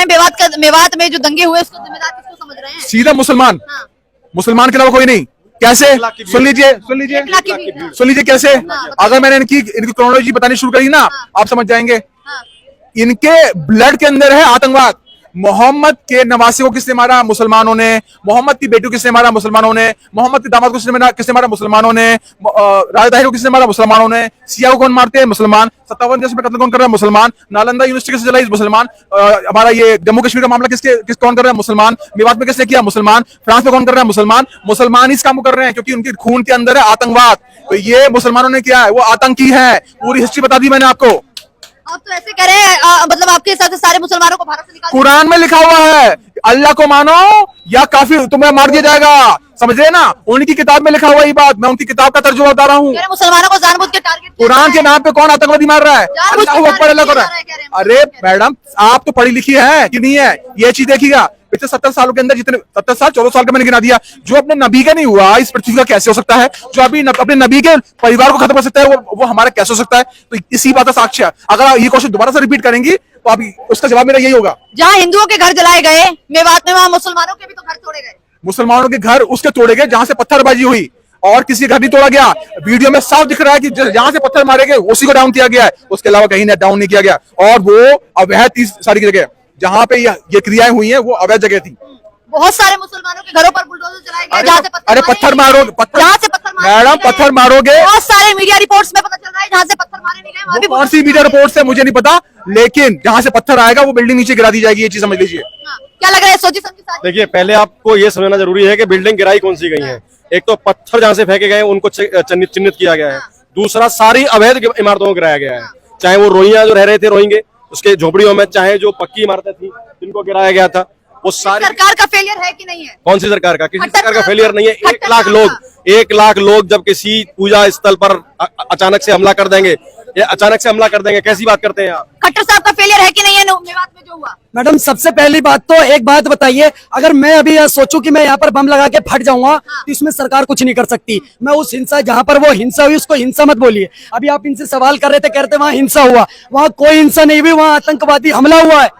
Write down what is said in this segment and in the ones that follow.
हैं मेवात में जो दंगे हुए उसको जिम्मेदार किसको समझ रहे हैं? सीधा मुसलमान, मुसलमान के अलावा कोई नहीं। कैसे? सुन लीजिए कैसे। अगर मैंने इनकी क्रोनोलॉजी बतानी शुरू करी ना, आप समझ जाएंगे। इनके ब्लड के अंदर है आतंकवाद। मोहम्मद के नवासे को किसने मारा? मुसलमानों ने। मोहम्मद की बेटी को किसने मारा? मुसलमानों ने। मोहम्मद के दामाद को किसने मारा? मुसलमानों ने। राजा ताहिर को किसने मारा? मुसलमानों ने। सिया को कौन मारते हैं? मुसलमान। 57 देश में कत्ल कौन कर रहा है? मुसलमान। नालंदा यूनिवर्सिटी किसने चलाई? मुसलमान। हमारा ये जम्मू कश्मीर का मामला कौन कर रहा है? मुसलमान। मेवात में किसने किया? मुसलमान। फ्रांस में कौन कर रहा है? मुसलमान। मुसलमान इस काम को कर रहे हैं क्योंकि उनके खून के अंदर है आतंकवाद। तो ये मुसलमानों ने किया है, वो आतंकी है। पूरी हिस्ट्री बता दी मैंने आपको। आप तो ऐसे कह रहे हैं मतलब आपके हिसाब से सारे मुसलमानों को भारत से निकाल कुरान में लिखा हुआ है, अल्लाह को मानो या काफिर तुम्हें मार दिया जाएगा। समझ रहे ना? उनकी किताब में लिखा हुआ ये बात, मैं उनकी किताब का तर्जुमा बता रहा हूँ। मुसलमानों को जानबूझ के टारगेट कुरान के नाम पे कौन आतंकवादी मार रहा है? अल्लाह अकबर, अल्लाह अकबर। अरे मैडम, आप तो पढ़ी लिखी है कि नहीं है? ये चीज देखिएगा, पिछले 70 सालों के अंदर जितने 70 साल 14 साल का मैंने गिना दिया, जो अपने नबी का नहीं हुआ इस पृथ्वी का कैसे हो सकता है? जो अभी अपने नबी के परिवार को खत्म कर सकता है वो हमारा कैसे हो सकता है? तो इसी बात का साक्ष्य है। अगर आप ये क्वेश्चन दोबारा से रिपीट करेंगी तो आप उसका जवाब मेरा यही होगा। जहाँ हिंदुओं के घर जलाए गए मेवात में, वहाँ मुसलमानों के भी तो घर तोड़े गए। मुसलमानों के घर उसके तोड़े गए जहां से पत्थरबाजी हुई, और किसी घर नहीं तोड़ा गया। वीडियो में साफ दिख रहा है कि जहां से पत्थर मारे गए उसी को डाउन किया गया है, उसके अलावा कहीं डाउन नहीं किया गया। और वो अवैध 30 सारी की जगह जहां पे ये क्रियाएं हुई हैं वो अवैध जगह थी। बहुत सारे मुसलमानों के घरों पर बुलडोजर चलाए गए जहां से अरे पत्थर मारो, मैडम पत्थर मारोगे। बहुत सारे मीडिया रिपोर्ट्स में पता चल रहा है जहां से पत्थर मारे नहीं गए वहां भी। कौन सी मीडिया रिपोर्ट्स है मुझे नहीं पता, लेकिन जहां से पत्थर आएगा वो बिल्डिंग नीचे गिरा दी जाएगी, ये चीज समझ लीजिए। क्या लग रहा है सोची समझी? देखिए, पहले आपको ये समझना जरूरी है कि बिल्डिंग गिराई कौन सी गई है। एक तो पत्थर जहां से फेंके गए उनको चिन्हित किया गया है। दूसरा, सारी अवैध इमारतों को गिराया गया है, चाहे वो रोहिंग्या जो रह रहे थे रोहिंगे उसके झोपड़ियों में, चाहे जो पक्की इमारतें थी जिनको गिराया गया था, वो सारी। सरकार का फेलियर है कि नहीं है? कौन सी सरकार का? किसी सरकार का फेलियर नहीं है। 1 लाख लोग जब किसी पूजा स्थल पर अचानक से हमला कर देंगे, कैसी बात करते हैं आप? खट्टर साहब का फेलियर है कि नहीं है मेवात में जो हुआ? मैडम, सबसे पहली बात तो एक बात बताइए, अगर मैं अभी यह सोचूं कि मैं यहाँ पर बम लगा के फट जाऊंगा तो इसमें सरकार कुछ नहीं कर सकती। मैं उस हिंसा, जहाँ पर वो हिंसा हुई उसको हिंसा मत बोलिए। अभी आप इनसे सवाल कर रहे थे, कह रहे थे वहाँ हिंसा हुआ, वहाँ कोई हिंसा नहीं हुई, वहाँ आतंकवादी हमला हुआ है,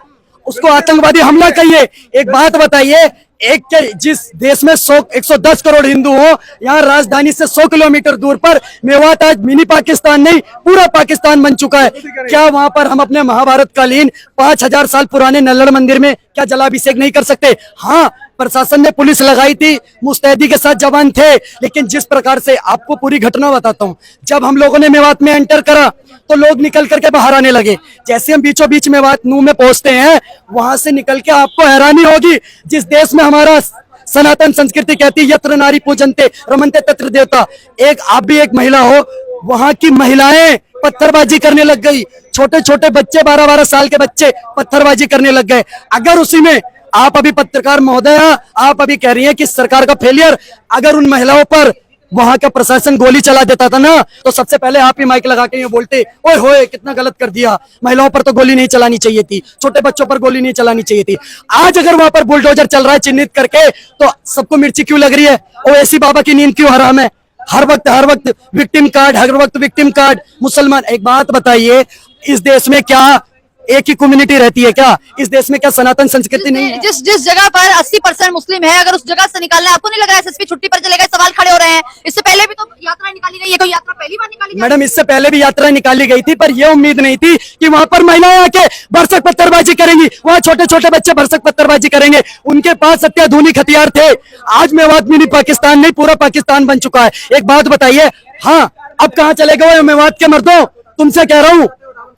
उसको आतंकवादी हमला कहिए। एक बात बताइए, जिस देश में 110 करोड़ हिंदू हो, यहाँ राजधानी से 100 किलोमीटर दूर पर मेवात आज मिनी पाकिस्तान नहीं पूरा पाकिस्तान बन चुका है। क्या वहां पर हम अपने महाभारत कालीन 5000 साल पुराने नल्लड़ मंदिर में क्या जलाभिषेक नहीं कर सकते? हाँ, प्रशासन ने पुलिस लगाई थी, मुस्तैदी के साथ जवान थे, लेकिन जिस प्रकार से, आपको पूरी घटना बताता हूँ, जब हम लोगों ने मेवात में एंटर करा तो लोग निकल करके बाहर आने लगे। जैसे हम बीचों बीच मेवात नूह में पहुंचते हैं, वहां से निकल के आपको हैरानी होगी, जिस देश में हमारा सनातन संस्कृति कहती है यत्र नारी पूजनते रमनते तत्र देवता, एक आप भी एक महिला हो, वहां की महिलाएं पत्थरबाजी करने लग गई। छोटे छोटे बच्चे, 12-12 साल के बच्चे पत्थरबाजी करने लग गए। अगर उसी में आप अभी पत्रकार महोदया, आप अभी कह रही हैं कि सरकार का फेलियर, अगर उन महिलाओं पर वहां का प्रशासन गोली चला देता था ना, तो सबसे पहले आप ही माइक लगा के ये बोलते, ओए होए कितना गलत कर दिया, महिलाओं पर तो गोली नहीं चलानी चाहिए थी, छोटे बच्चों पर गोली नहीं चलानी चाहिए थी। आज अगर वहां पर बुलडोजर चल रहा है चिन्हित करके, तो सबको मिर्ची क्यों लग रही है? ओवैसी बाबा की नींद क्यों हराम है? हर वक्त विक्टिम कार्ड, हर वक्त विक्टिम कार्ड। मुसलमान, एक बात बताइए, इस देश में क्या एक ही कम्युनिटी रहती है क्या? इस देश में क्या सनातन संस्कृति नहीं है? जिस जगह पर 80% मुस्लिम है, अगर उस जगह से निकालना है, आपको नहीं लग रहा है एसएसपी छुट्टी पर चले गए? सवाल खड़े हो रहे हैं। इससे पहले भी तो यात्रा निकाली गई है, कोई यात्रा पहली बार निकाली गई? मैडम, इससे पहले भी यात्रा निकाली गई थी, पर यह उम्मीद नहीं थी कि वहां पर महिलाएं आके भरसक पत्थरबाजी करेंगी, वहां छोटे छोटे बच्चे भरसक पत्थरबाजी करेंगे। उनके पास अत्याधुनिक हथियार थे। आज मेवात मिनी पाकिस्तान नहीं पूरा पाकिस्तान बन चुका है। एक बात बताइए, हाँ, अब कहाँ चले गए मेवात के मर्दों? तुमसे कह रहा हूँ,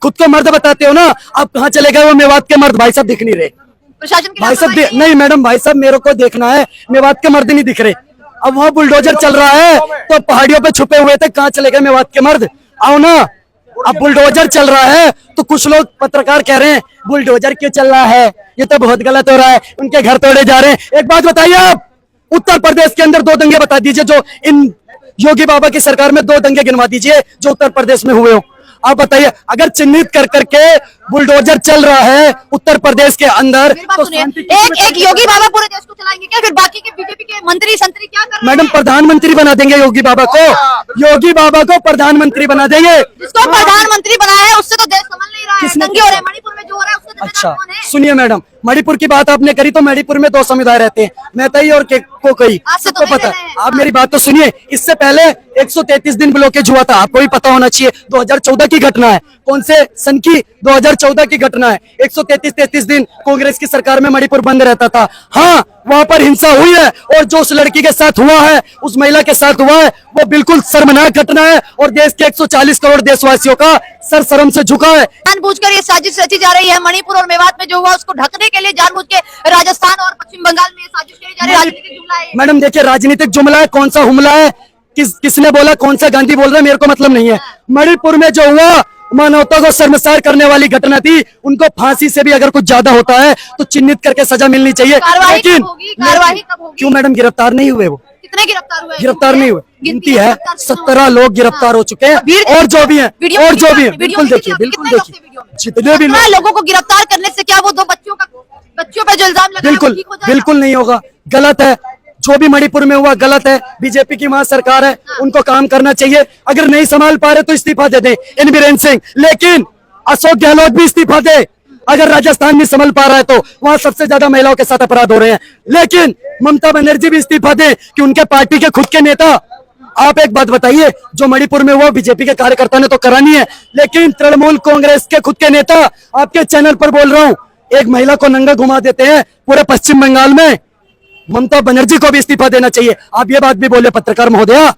खुद को मर्द बताते हो ना, अब कहाँ चले गए वो मेवात के मर्द? भाई साहब दिख नहीं रहे। प्रशासन भाई साहब नहीं मैडम, भाई साहब मेरे को देखना है, मेवात के मर्द नहीं दिख रहे। अब वहाँ बुलडोजर चल रहा है तो पहाड़ियों पे छुपे हुए थे, कहाँ चले गए मेवात के मर्द? आओ ना, अब बुलडोजर चल रहा है तो कुछ लोग पत्रकार कह रहे हैं बुलडोजर क्यों चल रहा है, ये तो बहुत गलत हो रहा है, उनके घर तोड़े जा रहे हैं। एक बात बताइए, आप उत्तर प्रदेश के अंदर 2 दंगे बता दीजिए जो इन योगी बाबा की सरकार में 2 दंगे गिनवा दीजिए जो उत्तर प्रदेश में हुए हो। आप बताइए, अगर चिन्हित कर करके बुलडोजर चल रहा है उत्तर प्रदेश के अंदर, तो एक योगी बाबा पूरे देश को चलाएंगे क्या? फिर बाकी के बीजेपी के मंत्री संतरी क्या कर रहे हैं? मैडम, प्रधानमंत्री बना देंगे योगी बाबा को, योगी बाबा को प्रधानमंत्री बना देंगे। जिसको प्रधानमंत्री बनाया है उससे तो देश संभल नहीं रहा है। दंगे हो रहे हैं मणिपुर में, जो हो रहा है उससे अच्छा सुनिए मैडम, मणिपुर की बात आपने करी तो मणिपुर में 2 समुदाय रहते हैं, मैतई और कोकई, आज से तो सबको नहीं पता रह रहे है। हैं। आप मेरी बात तो सुनिए, इससे पहले 133 दिन ब्लॉकेज हुआ था, आपको भी पता होना चाहिए। 2014 की घटना है, कौन से सन की? 2014 की घटना है। 133 दिन कांग्रेस की सरकार में मणिपुर बंद रहता था। हाँ, वहां पर हिंसा हुई है, और जो उस लड़की के साथ हुआ है, उस महिला के साथ हुआ है, वो बिल्कुल शर्मनाक घटना है, और देश के 140 करोड़ देशवासियों का सर शर्म से झुका है। जानबूझकर ये साजिश रची जा रही है। मणिपुर और मेवात में जो हुआ उसको ढकने के लिए जानबूझ के राजस्थान और पश्चिम बंगाल में ये साजिश करी जा रही है। राजनीतिक जुमला है। मैडम देखिए, राजनीतिक जुमला है, कौन सा हमला है, किसने बोला, कौन सा गांधी बोल रहा है, मेरे को मतलब नहीं है। मणिपुर में जो हुआ मानवता को शर्मसार करने वाली घटना थी। उनको फांसी से भी अगर कुछ ज्यादा होता है तो चिन्हित करके सजा मिलनी चाहिए। कार्रवाई कब होगी? कार्रवाई कब होगी? क्यों मैडम गिरफ्तार नहीं हुए? वो कितने गिरफ्तार हुए? गिरफ्तार नहीं हुए, गिनती है, 17 लोग गिरफ्तार हो चुके हैं, वीर- और जो भी हैं, वीडियो और में जो भी हैं, वीडियो बिल्कुल में देखिए, कितने बिल्कुल लोग थे देखिए, वीडियो में? जितने भी इतना लोग, लोगों को गिरफ्तार करने से क्या वो 2 बच्चियों पर जो इल्जाम लगा है वो बिल्कुल ठीक हो जाएगा? बिल्कुल नहीं होगा, गलत है। जो भी मणिपुर में हुआ गलत है। बीजेपी की वहां सरकार है, उनको काम करना चाहिए। अगर नहीं संभाल पा रहे तो इस्तीफा दे दें इन बीरेन सिंह, लेकिन अशोक गहलोत भी इस्तीफा दे। अगर राजस्थान नहीं संभल पा रहा है तो वहां सबसे ज्यादा महिलाओं के साथ अपराध हो रहे हैं। लेकिन ममता बनर्जी भी इस्तीफा दे कि उनके पार्टी के खुद के नेता। आप एक बात बताइए, जो मणिपुर में वो बीजेपी के कार्यकर्ता ने तो करानी है, लेकिन तृणमूल कांग्रेस के खुद के नेता, आपके चैनल पर बोल रहा हूं, एक महिला को नंगा घुमा देते हैं पूरे पश्चिम बंगाल में। ममता बनर्जी को भी इस्तीफा देना चाहिए। आप ये बात भी बोले पत्रकार महोदया,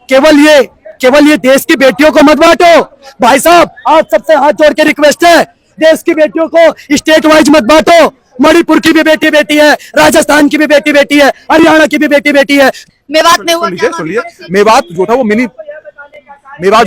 केवल ये देश की बेटियों को मत बांटो। भाई साहब, आज सबसे हाथ जोड़ के रिक्वेस्ट है, देश की बेटियों को स्टेट वाइज मत बांटो। मणिपुर की भी बेटी बेटी है, राजस्थान की भी बेटी बेटी है, हरियाणा की भी बेटी बेटी है। मेवात में हुआ क्या? सुन लीजिए, मेवात जो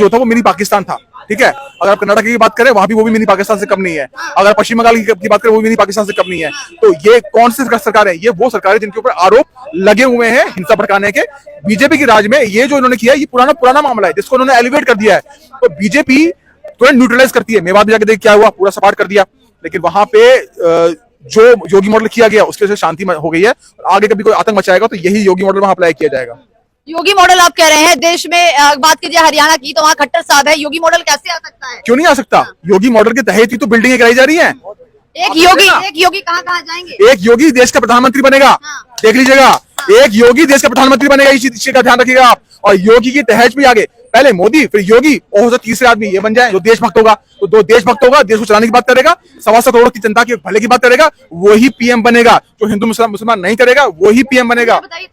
था वो मिनी पाकिस्तान था, ठीक है। अगर आप कर्नाटक की बात करें, वहां भी वो भी मिनी पाकिस्तान से कम नहीं है। अगर पश्चिम बंगाल की बात करें, वो भी मिनी पाकिस्तान से कम नहीं है। तो ये कौन सी सरकार है? ये वो सरकार है जिनके ऊपर आरोप लगे हुए हैं हिंसा भड़काने के। बीजेपी की राज में ये जो इन्होंने किया है, ये पुराना मामला है, जिसको उन्होंने एलिवेट कर दिया है। तो बीजेपी तुरंत न्यूट्रलाइज करती है। मेवात में जाके देख क्या हुआ, पूरा सपाट कर दिया। लेकिन वहां पे जो योगी मॉडल किया गया, उसके से शांति हो गई है। आगे कभी कोई आतंक मचाएगा तो यही योगी मॉडल वहां अप्लाई किया जाएगा। योगी मॉडल आप कह रहे हैं? देश में बात कीजिए हरियाणा की, तो वहाँ खट्टर साहब है। योगी मॉडल कैसे आ सकता है? क्यों नहीं आ सकता? योगी मॉडल के तहत ही तो बिल्डिंगें कराई जा रही हैं। एक योगी कहाँ कहाँ जाएंगे? एक योगी देश का प्रधानमंत्री बनेगा, देख लीजिएगा। एक योगी देश का प्रधानमंत्री बनेगा, इस चीज का ध्यान रखिएगा आप। और योगी की तहत भी आगे, पहले मोदी फिर योगी, और हो सकता तीसरे आदमी ये बन जाए जो देशभक्त होगा। तो दो देशभक्त होगा, देश को चलाने की बात करेगा, 1.25 करोड़ की जनता के भले की बात करेगा, वही पीएम बनेगा। जो हिंदू मुसलमान नहीं करेगा, वही पीएम बनेगा। बताइए